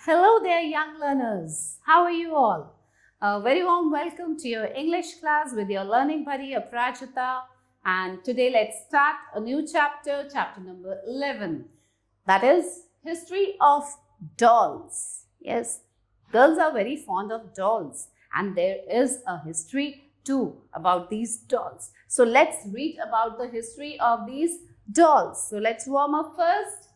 Hello there, young learners. How are you all? A very warm welcome to your English class with your learning buddy Aprajita. And today let's start a new chapter, chapter number 11. That is History of Dolls. Yes, girls are very fond of dolls, and there is a history too about these dolls. So let's read about the history of these dolls. So let's warm up first.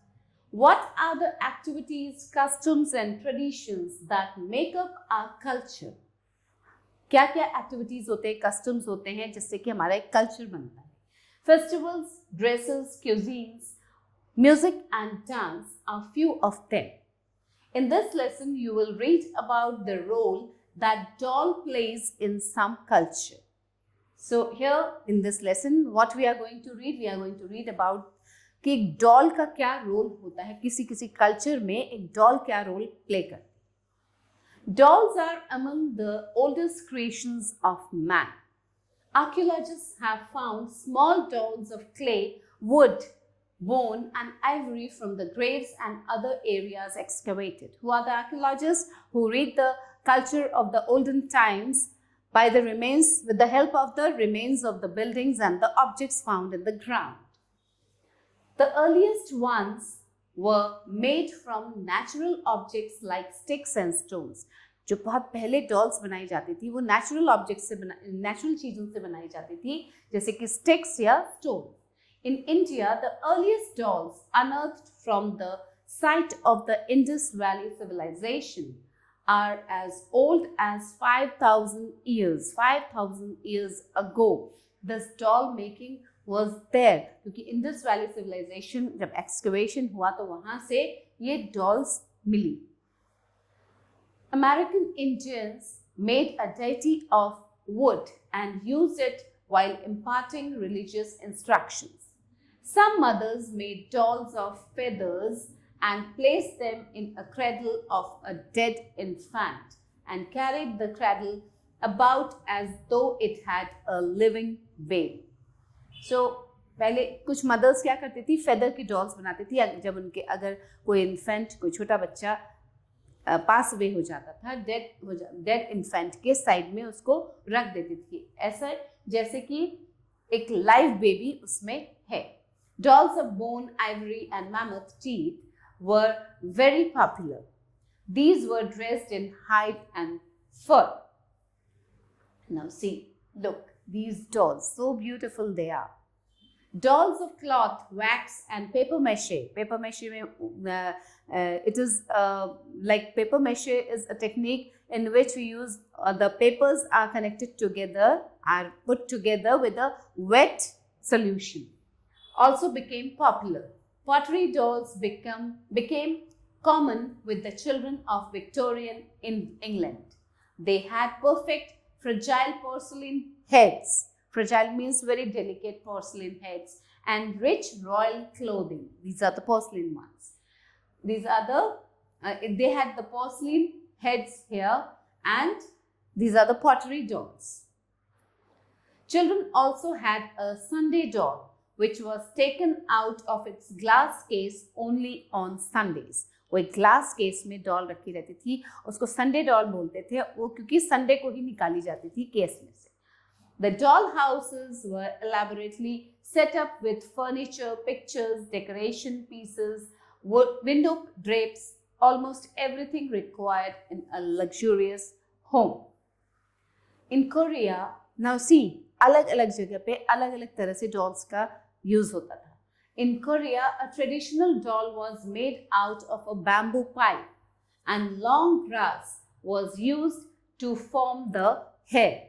What are the activities, customs and traditions that make up our culture? क्या क्या activities होते हैं, customs होते हैं जिससे कि हमारा एक कल्चर बनता है. Festivals, dresses, cuisines, music and dance are few of them. In this lesson, you will read about the role that doll plays in some culture. So here in this lesson, what we are going to read? We are going to read about कि एक doll का क्या role होता है, किसी किसी culture में एक डॉल क्या रोल प्ले करती है. Dolls are among the oldest creations of man. Archaeologists have found small dolls of clay, wood, bone and ivory from the graves and other areas excavated. Who are the archaeologists? Who read the culture of the olden times by the remains, with the help of the remains of the buildings and the objects found in the ground. The earliest ones were made from natural objects like sticks and stones. जो बहुत पहले dolls बनाई जाती थी वो natural objects से natural चीज़ों से बनाई जाती थी, जैसे कि स्टिक्स या stone. In India, the earliest dolls unearthed from the site of the Indus Valley civilization are as old as 5,000 years. 5,000 years ago, this doll making was there, क्योंकि इंडस वैली सिविलाइजेशन जब excavation हुआ तो वहां से ये dolls milli. American Indians made a deity of wood and used it while imparting religious instructions. Some mothers made dolls of feathers and placed them in a cradle of a dead infant and carried the cradle about as though it had a living baby. So, पहले कुछ mother's क्या करती थी, feather की dolls बनाती थी. जब उनके अगर कोई इन्फेंट, कोई छोटा बच्चा पास अवे हो जाता था, डेड इन्फेंट के साइड में उसको रख देती थी, ऐसा जैसे कि एक लाइव बेबी उसमें है. Dolls of bone, Ivory and mammoth teeth were very popular. These were dressed in hide and fur. Now see, look. These dolls, so beautiful they are. Dolls of cloth, wax and paper mache. Paper mache it is like paper mache is a technique in which we use the papers are connected together, are put together with a wet solution. Also became popular. Pottery dolls became common with the children of Victorian in England. They had perfect fragile porcelain heads. Fragile means very delicate porcelain heads and rich royal clothing. These are the porcelain ones. These are they had the porcelain heads here, and these are the pottery dolls. Children also had a Sunday doll which was taken out of its glass case only on Sundays. वो एक glass case में doll रखी रहती थी, उसको Sunday doll बोलते थे, वो क्योंकि संडे को ही निकाली जाती थी केस में से. The doll houses were elaborately set up with furniture, pictures, decoration pieces, window drapes, almost everything required in a luxurious home. In Korea, now see, अलग-अलग जगह पे अलग-अलग तरह से डॉल्स का यूज होता था. In Korea, a traditional doll was made out of a bamboo pipe and long grass was used to form the hair.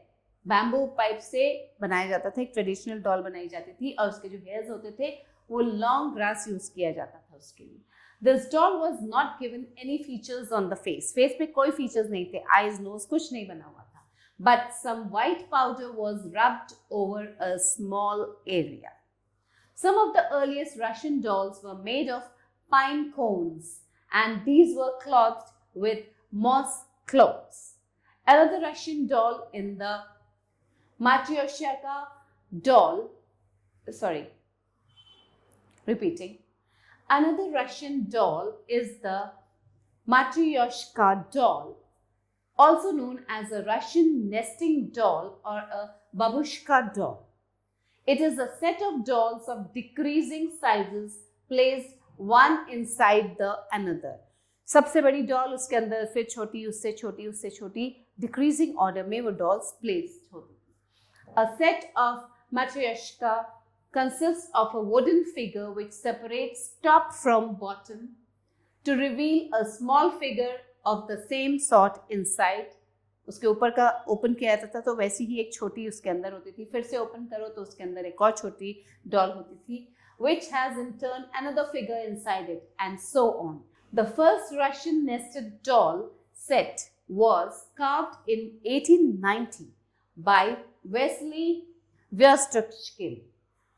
Bamboo pipe से बनाया जाता था, एक ट्रेडिशनल डॉल बनाई जाती थी और उसके जो हेयर्स होते थे वो लॉन्ग ग्रास यूज किया जाता था उसके लिए. This doll was not given any features on the face. Face पे कोई फीचर्स नहीं थे, आईज, नोज कुछ नहीं बना हुआ था. But some white powder was rubbed over a small area. Some of the earliest Russian dolls were made of pine cones and these were clothed with moss cloths. Another Russian doll in the Matryoshka doll, repeating. Another Russian doll is the Matryoshka doll, also known as a Russian nesting doll or a babushka doll. It is a set of dolls of decreasing sizes placed one inside the another. सबसे बड़ी doll उसके अंदर, फिर छोटी, उससे छोटी, उससे छोटी, डिक्रीजिंग ऑर्डर में वो डॉल्स प्लेस्ड होती. A set of matryoshka consists of a wooden figure which separates top from bottom to reveal a small figure of the same sort inside. उसके ऊपर का ओपन किया जाता था तो वैसी ही एक छोटी उसके अंदर होती थी, फिर से ओपन करो तो उसके अंदर एक और छोटी डॉल होती थी, which has in turn another figure inside it, and so on. The first Russian nested doll set was carved in 1890 by Vasily Verstychkin.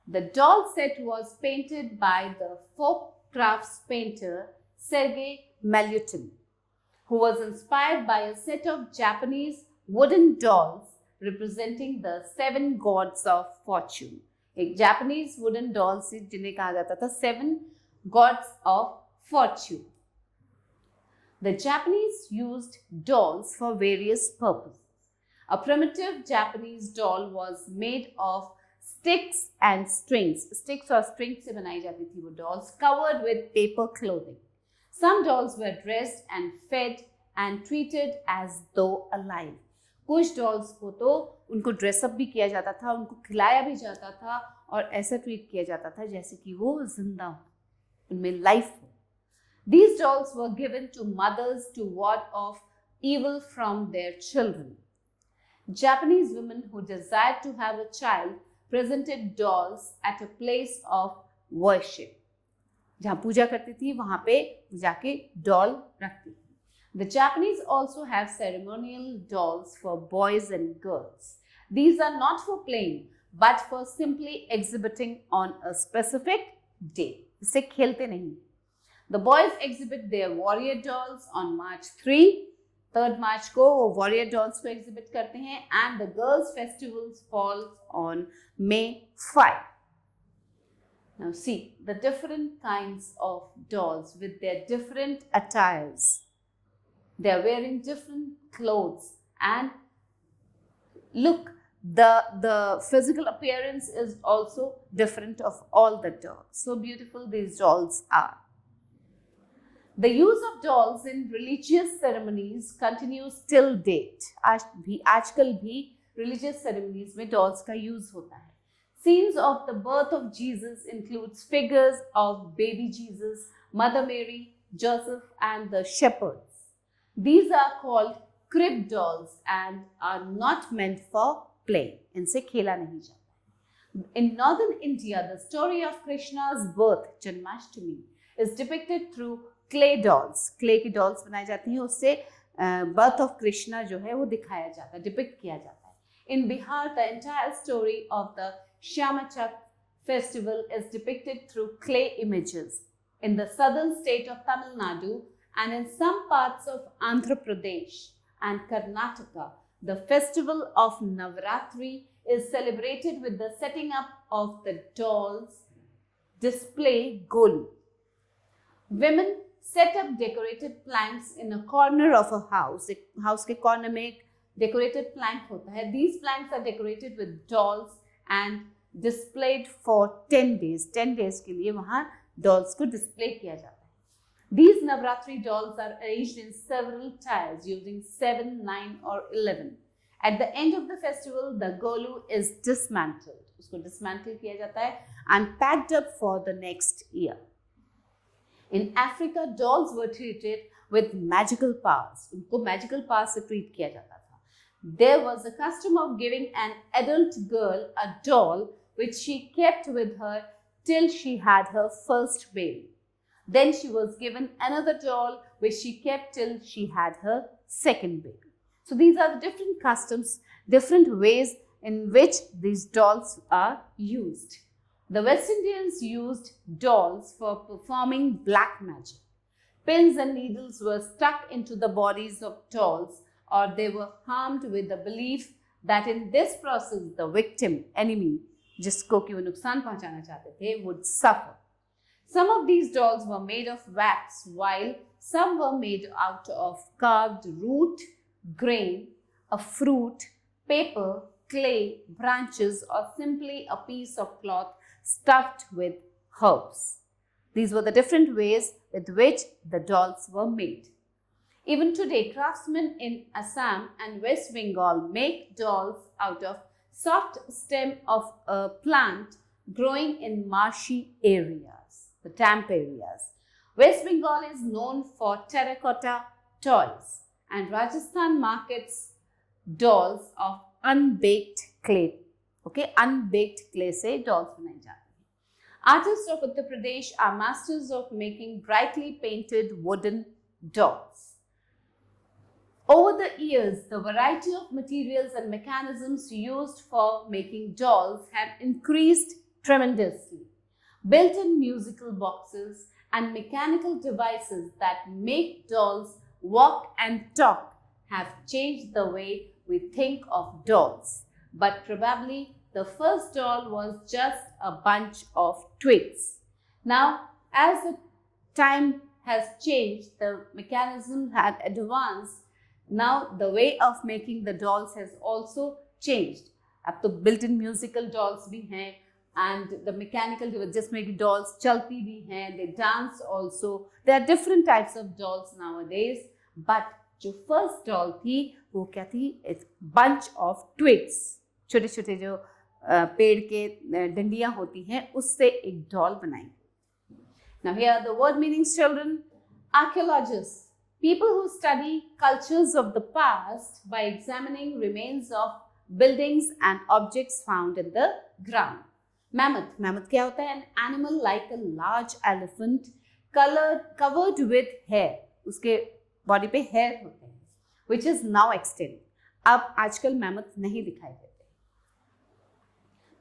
The doll set was painted by the folk crafts painter Sergei Malyutin, who was inspired by a set of Japanese wooden dolls representing the 7 gods of fortune. एक Japanese wooden dolls जिन्हें कहा जाता था 7 gods of fortune. The Japanese used dolls for various purposes. A primitive Japanese doll was made of sticks and strings. Sticks or strings से बनाई जाती थी वो dolls, covered with paper clothing. Some dolls were dressed and fed and treated as though alive. कुछ dolls को तो उनको dress up भी किया जाता था, उनको खिलाया भी जाता था और ऐसा ट्रीट किया जाता था जैसे कि वो जिंदा हो, उनमें लाइफ हो. These dolls were given to mothers to ward off evil from their children. Japanese women who desired to have a child presented dolls at a place of worship. जहाँ पूजा करती थी वहाँ पे जाके डॉल रखती थी. The Japanese also have ceremonial dolls for boys and girls. These are not for playing, but for simply exhibiting on a specific day. इससे खेलते नहीं. The boys exhibit their warrior dolls on March 3. 3rd March को वो warrior dolls को exhibit करते हैं, and the girls' festivals falls on May 5. Now see the different kinds of dolls with their different attires. They are wearing different clothes, and look, the physical appearance is also different of all the dolls. So beautiful these dolls are. The use of dolls in religious ceremonies continues till date. आजकल भी religious ceremonies में dolls का use होता है. Scenes of the birth of Jesus includes figures of baby Jesus, Mother Mary, Joseph, and the shepherds. These are called crib dolls and are not meant for play. इनसे खेला नहीं जाता. In northern India, the story of Krishna's birth, Janmashtami, is depicted through clay dolls. Clay की dolls बनाई जाती हैं, उससे birth of Krishna जो है वो दिखाया जाता है, depict किया जाता है. In Bihar, the entire story of the Shyamachak festival is depicted through clay images. In the southern state of Tamil Nadu and in some parts of Andhra Pradesh and Karnataka, the festival of Navratri is celebrated with the setting up of the dolls display Golu. Women set up decorated planks in a corner of a house. एक house के corner में एक decorated plank होता है. These planks are decorated with dolls and displayed for 10 days. 10 days के लिए वहाँ dolls को display किया जाता है. These Navratri dolls are arranged in several tiers using 7, 9 or 11. At the end of the festival, the Golu is dismantled. उसको dismantle किया जाता है and packed up for the next year. In Africa, dolls were treated with magical powers. उनको magical powers से treat किया जाता था. There was a custom of giving an adult girl a doll which she kept with her till she had her first baby. Then she was given another doll which she kept till she had her second baby. So these are the different customs, different ways in which these dolls are used. The West Indians used dolls for performing black magic. Pins and needles were stuck into the bodies of dolls, or they were harmed with the belief that in this process the victim, enemy, जिसको कि वो नुकसान पहुंचाना चाहते थे, would suffer. Some of these dolls were made of wax, while some were made out of carved root, grain, a fruit, paper, clay, branches, or simply a piece of cloth stuffed with herbs. These were the different ways with which the dolls were made. Even today, craftsmen in Assam and West Bengal make dolls out of soft stem of a plant growing in marshy areas, the damp areas. West Bengal is known for terracotta toys, and Rajasthan markets dolls of unbaked clay. Okay, unbaked clay से dolls बनाई जाती हैं. Artists of Uttar Pradesh are masters of making brightly painted wooden dolls. Over the years, the variety of materials and mechanisms used for making dolls have increased tremendously. Built-in musical boxes and mechanical devices that make dolls walk and talk have changed the way we think of dolls. But probably the first doll was just a bunch of twigs. Now, as the time has changed, the mechanism had advanced. Now, the way of making the dolls has also changed. अब तो built-in musical dolls भी हैं, and the mechanical just maybe dolls चलती भी हैं, they dance also. There are different types of dolls nowadays, but जो first doll थी वो क्या थी? It's bunch of twigs. छोटे छोटे जो पेड़ के डंडियां होती हैं उससे एक डॉल बनाई. Now here are the word meanings, children. Archaeologists, people who study cultures of the past by examining remains of buildings and objects found in the ground. Mammoth. Mammoth क्या होता है? An animal like a large elephant covered with hair. उसके body पे hair होते हैं, which is now extinct. अब आजकल mammoth नहीं दिखाई देते.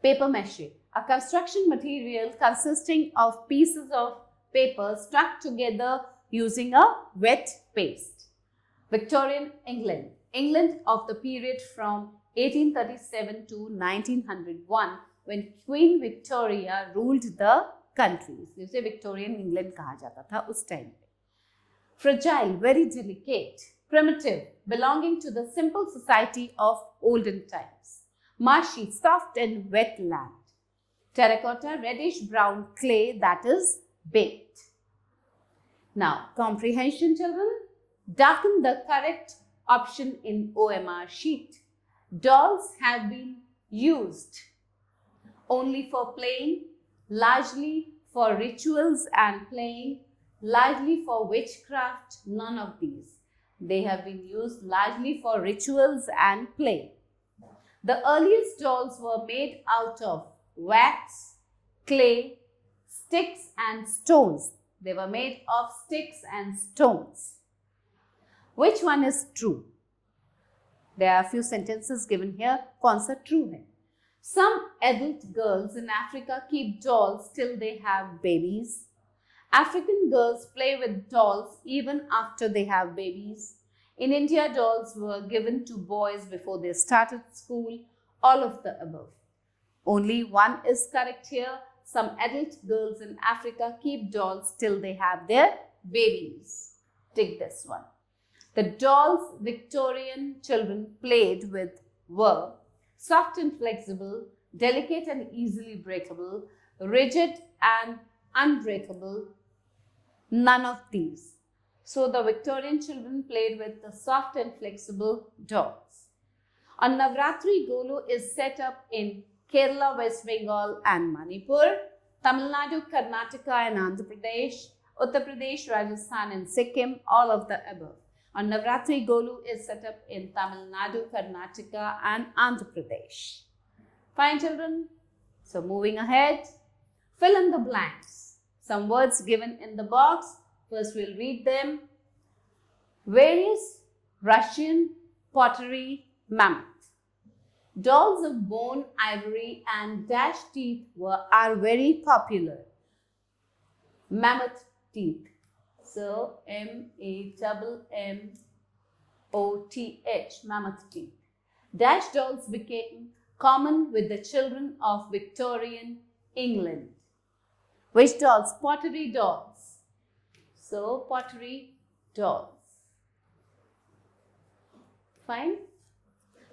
Paper mache, a construction material consisting of pieces of paper stuck together using a wet paste. Victorian England. England of the period from 1837 to 1901 when Queen Victoria ruled the countries. जिसे Victorian England कहा जाता था उस time पे. Fragile, very delicate. Primitive, belonging to the simple society of olden times. Marshy, soft and wet land. Terracotta, reddish brown clay that is baked. Now, comprehension, children. Darken the correct option in OMR sheet. Dolls have been used only for playing, largely for rituals and playing, largely for witchcraft, none of these. They have been used largely for rituals and play. The earliest dolls were made out of wax, clay, sticks and stones. They were made of sticks and stones. Which one is true? There are a few sentences given here. कौन सा true है? Some adult girls in Africa keep dolls till they have babies. African girls play with dolls even after they have babies. In India, dolls were given to boys before they started school. All of the above. Only one is correct here. Some adult girls in Africa keep dolls till they have their babies. Take this one. The dolls Victorian children played with were soft and flexible, delicate and easily breakable, rigid and unbreakable. None of these. So the Victorian children played with the soft and flexible dolls. A Navratri Golu is set up in Kerala, West Bengal and Manipur, Tamil Nadu, Karnataka and Andhra Pradesh, Uttar Pradesh, Rajasthan and Sikkim, all of the above. A Navratri Golu is set up in Tamil Nadu, Karnataka and Andhra Pradesh. Fine, children? So moving ahead, fill in the blanks. Some words given in the box. First we'll read them. Various Russian pottery mammoth. Dolls of bone, ivory and dash teeth are very popular. Mammoth teeth. So M-A-M-M-O-T-H, mammoth teeth. Dash dolls became common with the children of Victorian England. Which dolls? Pottery dolls. So pottery dolls. Fine.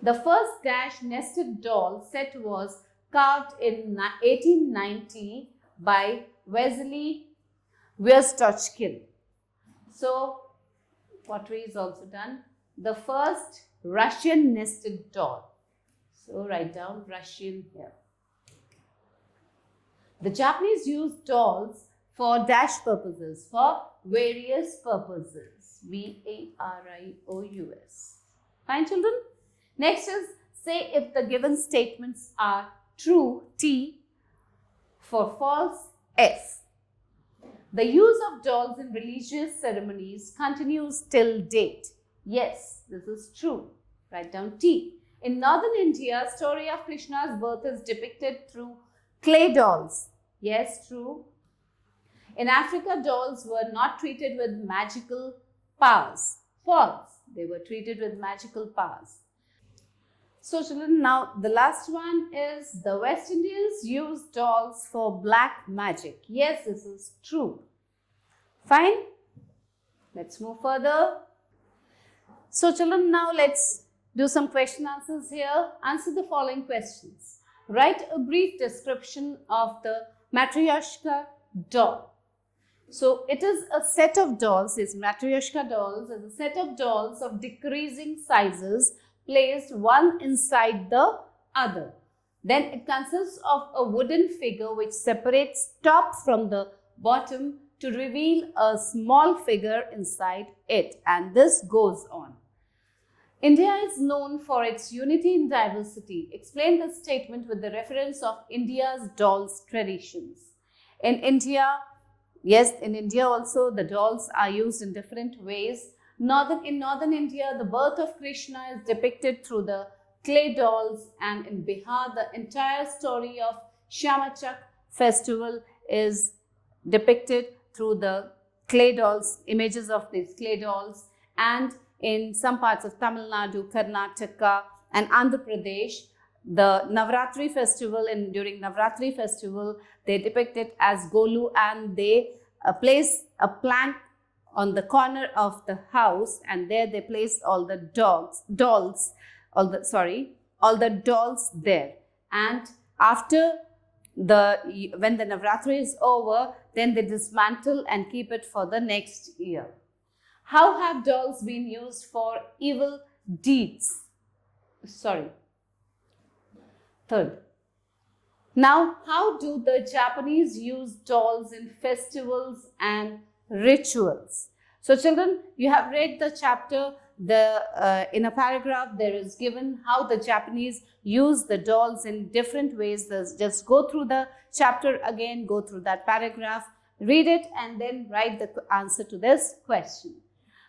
The first dash nested doll set was carved in 1890 by Wesley Wierstochkin. So, pottery is also done. The first Russian nested doll. So, write down Russian here. The Japanese used dolls for dash purposes, for various purposes. V-A-R-I-O-U-S. Fine, children? Next is, say if the given statements are true, T, for false, F. The use of dolls in religious ceremonies continues till date. Yes, this is true. Write down T. In northern India, story of Krishna's birth is depicted through clay dolls. Yes, true. In Africa, dolls were not treated with magical powers. False. They were treated with magical powers. So children, now the last one is the West Indians used dolls for black magic. Yes, this is true. Fine. Let's move further. So children, now let's do some question answers here. Answer the following questions. Write a brief description of the Matryoshka doll. So it is a set of dolls, is Matryoshka dolls, is a set of dolls of decreasing sizes placed one inside the other. Then it consists of a wooden figure which separates top from the bottom to reveal a small figure inside it, and this goes on. India is known for its unity in diversity. Explain this statement with the reference of India's dolls traditions. In India, yes, in India also the dolls are used in different ways. In northern India, the birth of Krishna is depicted through the clay dolls, and in Bihar, the entire story of Shyamachak festival is depicted through the clay dolls, images of these clay dolls, and in some parts of Tamil Nadu, Karnataka and Andhra Pradesh, the Navratri festival, during Navratri festival, they depict it as Golu, and they place a plank on the corner of the house, and there they place all the dolls there. And after when the Navratri is over, then they dismantle and keep it for the next year. How have dolls been used for evil deeds? Third. Now, how do the Japanese use dolls in festivals and rituals? So, children, you have read the chapter. In a paragraph, there is given how the Japanese use the dolls in different ways. Just go through the chapter again, go through that paragraph, read it, and then write the answer to this question.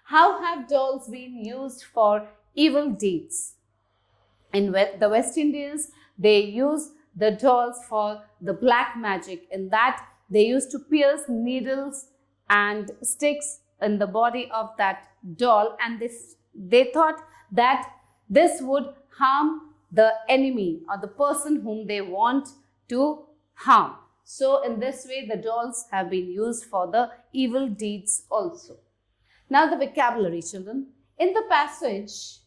How have dolls been used for evil deeds? In the West Indians, they use the dolls for the black magic. In that, they used to pierce needles and sticks in the body of that doll, and they thought that this would harm the enemy or the person whom they want to harm. So in this way, the dolls have been used for the evil deeds also. Now the vocabulary, children. In the passage,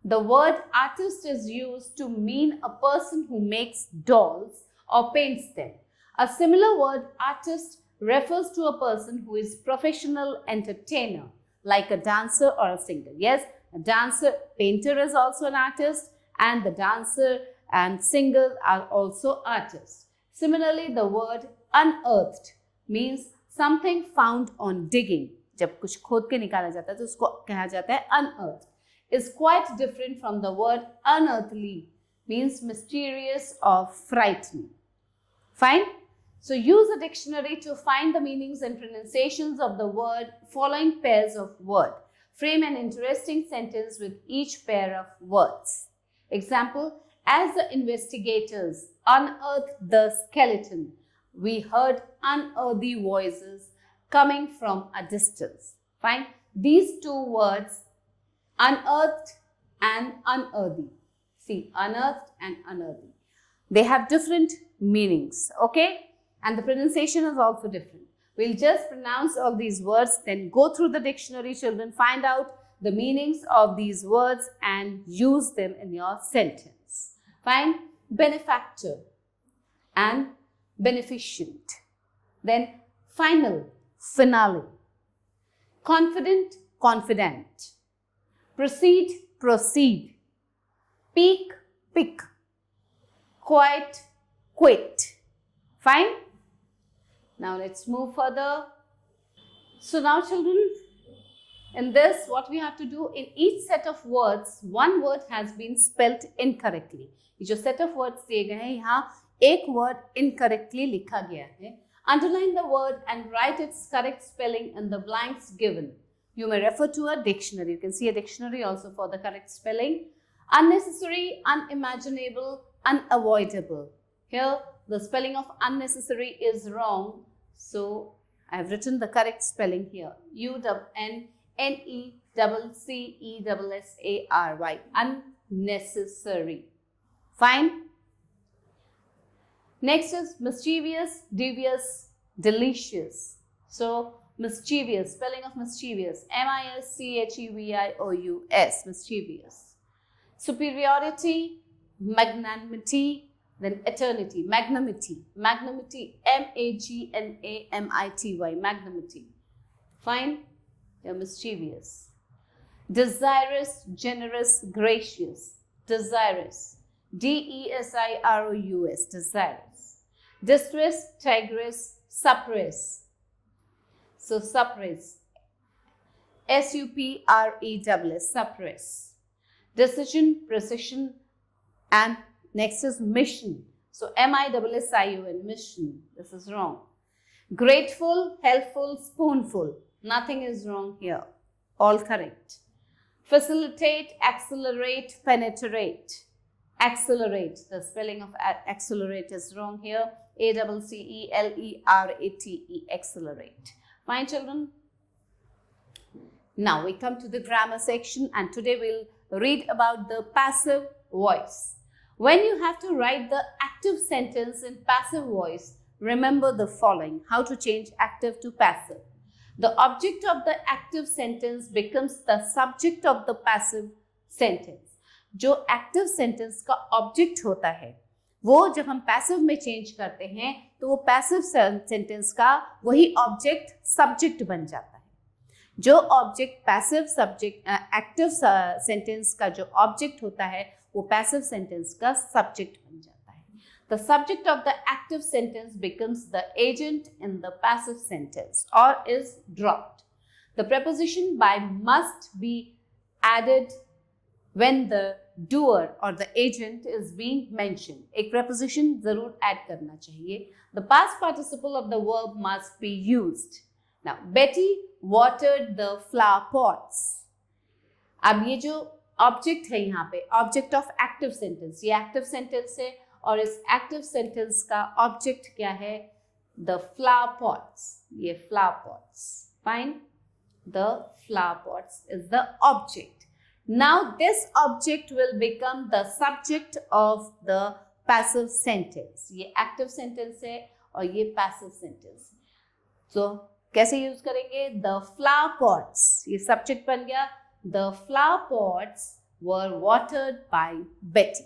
the word artist is used to mean a person who makes dolls or paints them. A similar word, artist, refers to a person who is professional entertainer, like a dancer or a singer. Yes, a dancer, painter is also an artist, and the dancer and singer are also artists. Similarly, the word unearthed means something found on digging. जब कुछ खोद के निकाला जाता है तो उसको कहा जाता है unearthed. Is quite different from the word unearthly, means mysterious or frightening. Fine? So use a dictionary to find the meanings and pronunciations of the word following pairs of words. Frame an interesting sentence with each pair of words. Example, as the investigators unearthed the skeleton, we heard unearthly voices coming from a distance. Fine? These two words, unearthed and unearthly. See, unearthed and unearthly. They have different meanings, okay? And the pronunciation is also different. We'll just pronounce all these words, then go through the dictionary, children, find out the meanings of these words and use them in your sentence. Fine? Benefactor and beneficent. Then final, finale. Confident, confident. Proceed, proceed. Peak, pick. Quite, quit. Fine? Now let's move further. So now children, in this what we have to do, in each set of words, one word has been spelled incorrectly. ये जो set of words दिए गए हैं, यहाँ एक word incorrectly लिखा गया है. Underline the word and write its correct spelling in the blanks given. You may refer to a dictionary. You can see a dictionary also for the correct spelling. Unnecessary, unimaginable, unavoidable. Here the spelling of unnecessary is wrong. So I have written the correct spelling here. U-N-N-E-C-C-E-S-S-A-R-Y. Unnecessary. Fine. Next is mischievous, devious, delicious. So mischievous, spelling of mischievous. M-I-S-C-H-E-V-I-O-U-S. Mischievous. Superiority, magnanimity, then eternity, magnanimity. Magnanimity, M-A-G-N-A-M-I-T-Y. Magnanimity. Fine? They're mischievous. Desirous, generous, gracious. Desirous. D-E-S-I-R-O-U-S. Desirous. Distress, tigress, suppress. So suppress. S-U-P-R-E-S-S. Suppress. Decision, precision, and next is mission. So M-I-S-S-I-O-N. Mission. This is wrong. Grateful, helpful, spoonful. Nothing is wrong here. All correct. Facilitate, accelerate, penetrate. Accelerate. The spelling of accelerate is wrong here. A-C-C-E-L-E-R-A-T-E. Accelerate. Fine, children? Now we come to the grammar section, and today we'll read about the passive voice. When you have to write the active sentence in passive voice, remember the following. How to change active to passive. The object of the active sentence becomes the subject of the passive sentence. जो active sentence का object होता है वो जब हम passive में change करते हैं तो वो पैसिव सेंटेंस का वही ऑब्जेक्ट सब्जेक्ट बन जाता है. जो object passive subject active sentence का जो ऑब्जेक्ट होता है वो पैसिव सेंटेंस का सब्जेक्ट बन जाता है. The subject of the active sentence becomes the agent in the passive sentence or is dropped. The preposition by must be added when the doer or the agent is being mentioned. एक preposition जरूर add करना चाहिए. The past participle of the verb must be used. Now, Betty watered the flower pots. अब ये जो object है यहाँ पे ऑब्जेक्ट ऑफ एक्टिव सेंटेंस, ये एक्टिव सेंटेंस है और इस एक्टिव सेंटेंस का ऑब्जेक्ट क्या है? The flower pots. ये flower pots. Fine. The flower pots is the object. Now this object will become the subject of the passive sentence. ये active sentence है और ये पैसिव सेंटेंस. सो कैसे use करेंगे? द फ्लावर पॉट्स, ये subject बन गया. The flower pots were watered by Betty.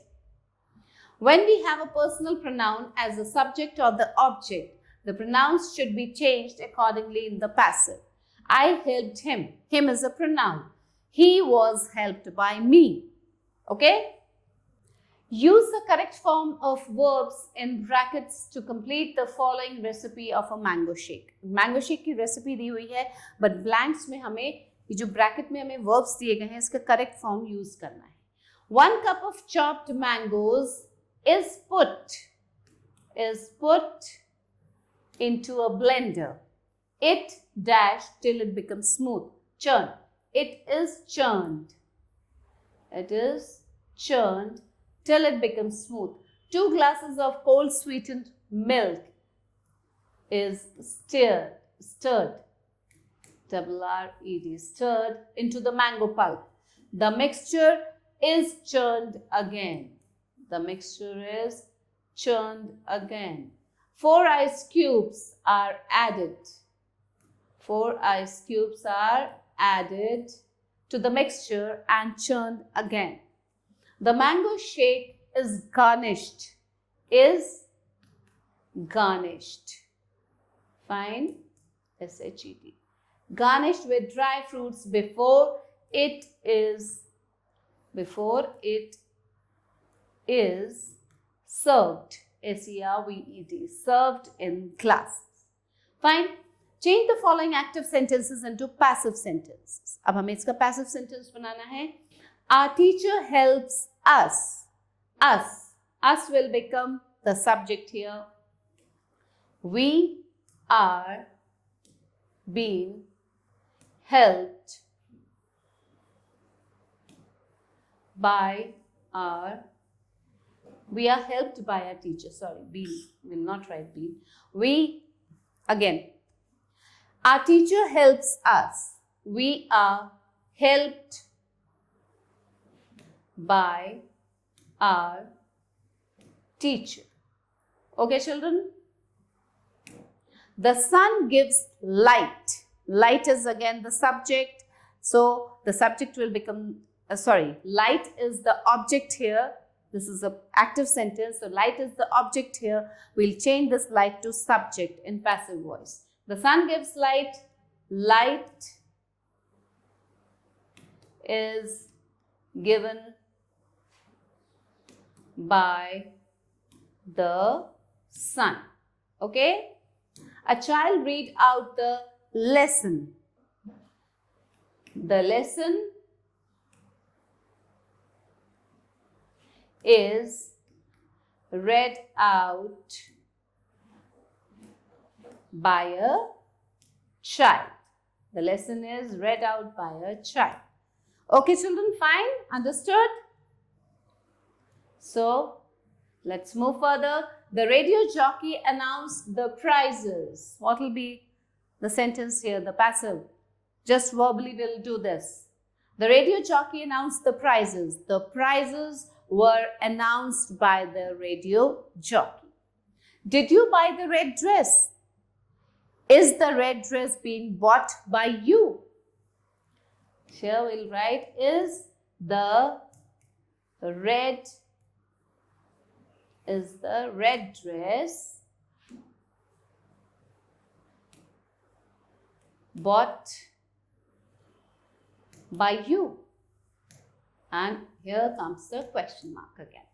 When we have a personal pronoun as the subject or the object, the pronouns should be changed accordingly in the passive. I helped him. Him is a pronoun. He was helped by me. Okay? Use the correct form of verbs in brackets to complete the following recipe of a mango shake. Mango shake की recipe दी हुई है, but blanks में हमें ये जो bracket में हमें verbs दिए गए हैं इसका करेक्ट फॉर्म यूज करना है. 1 cup of chopped mangoes is put into a blender. It dash till it becomes smooth. Churn. It is churned. It is churned till it becomes smooth. 2 glasses of cold sweetened milk is stirred. R-E-D, stirred into the mango pulp. The mixture is churned again. The mixture is churned again. 4 ice cubes are added. 4 ice cubes are added to the mixture and churned again. The mango shake is garnished. Fine. S-H-E-T. Garnished with dry fruits before it is served. S-E-R-V-E-D. Served in glasses. Fine. Change the following active sentences into passive sentences. अब हमें इसका passive sentence बनाना है. Our teacher helps us. Us will become the subject here. We are being helped by our. We are helped by our teacher. Sorry, we will not write be. We, again. Our teacher helps us. We are helped by our teacher. Okay, children? The sun gives light. Light is again the subject. So, the subject will become, light is the object here. This is an active sentence. So, light is the object here. We'll change this light to subject in passive voice. The sun gives light. Light is given by the sun. Okay? A child read out the lesson. The lesson is read out by a child. The lesson is read out by a child. Okay, children, fine? Understood? So, let's move further. The radio jockey announced the prizes. What will be the sentence here? The passive. Just verbally we'll do this. The radio jockey announced the prizes. The prizes were announced by the radio jockey. Did you buy the red dress? Is the red dress being bought by you? Here we'll write, is the red dress bought by you? And here comes the question mark again.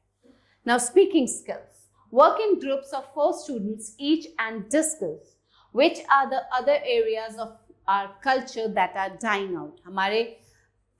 Now, speaking skills. Work in groups of 4 students each and discuss which are the other areas of our culture that are dying out. हमारे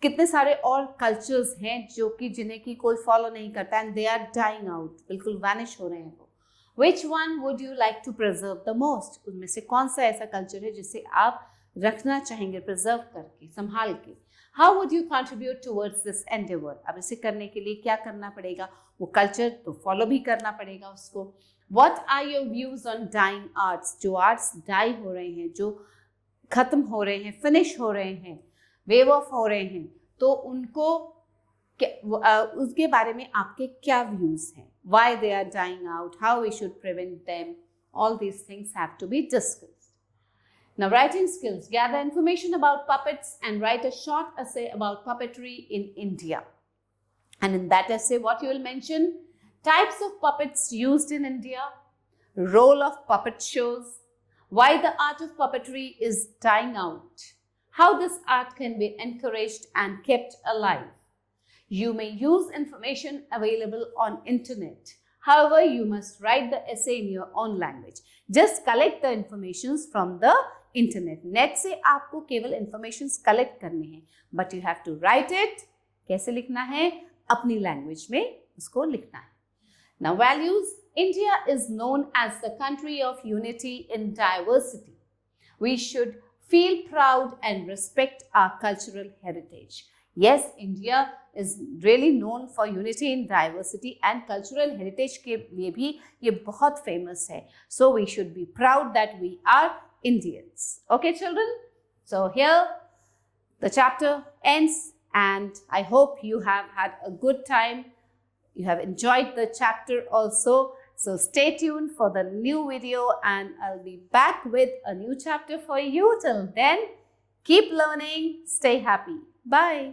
कितने सारे और cultures हैं जो कि जिन्हें की कोई फॉलो नहीं करता and they are dying out, बिल्कुल वैनिश हो रहे हैं वो. Which one would you like to preserve the most? उनमें से कौन सा ऐसा कल्चर है जिसे आप रखना चाहेंगे प्रिजर्व करके, संभाल के? How would you contribute towards this endeavor? अब इसे करने के लिए क्या करना पड़ेगा? वो कल्चर तो फॉलो भी करना पड़ेगा उसको. What are your views on dying arts? जो आर्ट्स डाई हो रहे हैं, जो खत्म हो रहे हैं, फिनिश हो रहे हैं, वेव ऑफ हो रहे हैं, तो उनको उसके बारे में आपके क्या व्यूज हैं? Why they are dying out? How we should prevent them? All these things have to be discussed. Now, writing skills. Gather information about puppets and write a short essay about puppetry in India. And in that essay, what you will mention? Types of puppets used in India, role of puppet shows, why the art of puppetry is dying out, how this art can be encouraged and kept alive. You may use information available on internet. However, you must write the essay in your own language. Just collect the informations from the internet. Net से आपको केवल informations collect करने हैं, but you have to write it. कैसे लिखना है? अपनी language में उसको लिखना है. Now, values. India is known as the country of unity in diversity. We should feel proud and respect our cultural heritage. Yes, India is really known for unity in diversity and cultural heritage के लिए भी ये बहुत famous है. So, we should be proud that we are Indians. Okay, children? So, here the chapter ends and I hope you have had a good time. You have enjoyed the chapter also. So stay tuned for the new video and I'll be back with a new chapter for you. Till then, keep learning, stay happy. Bye.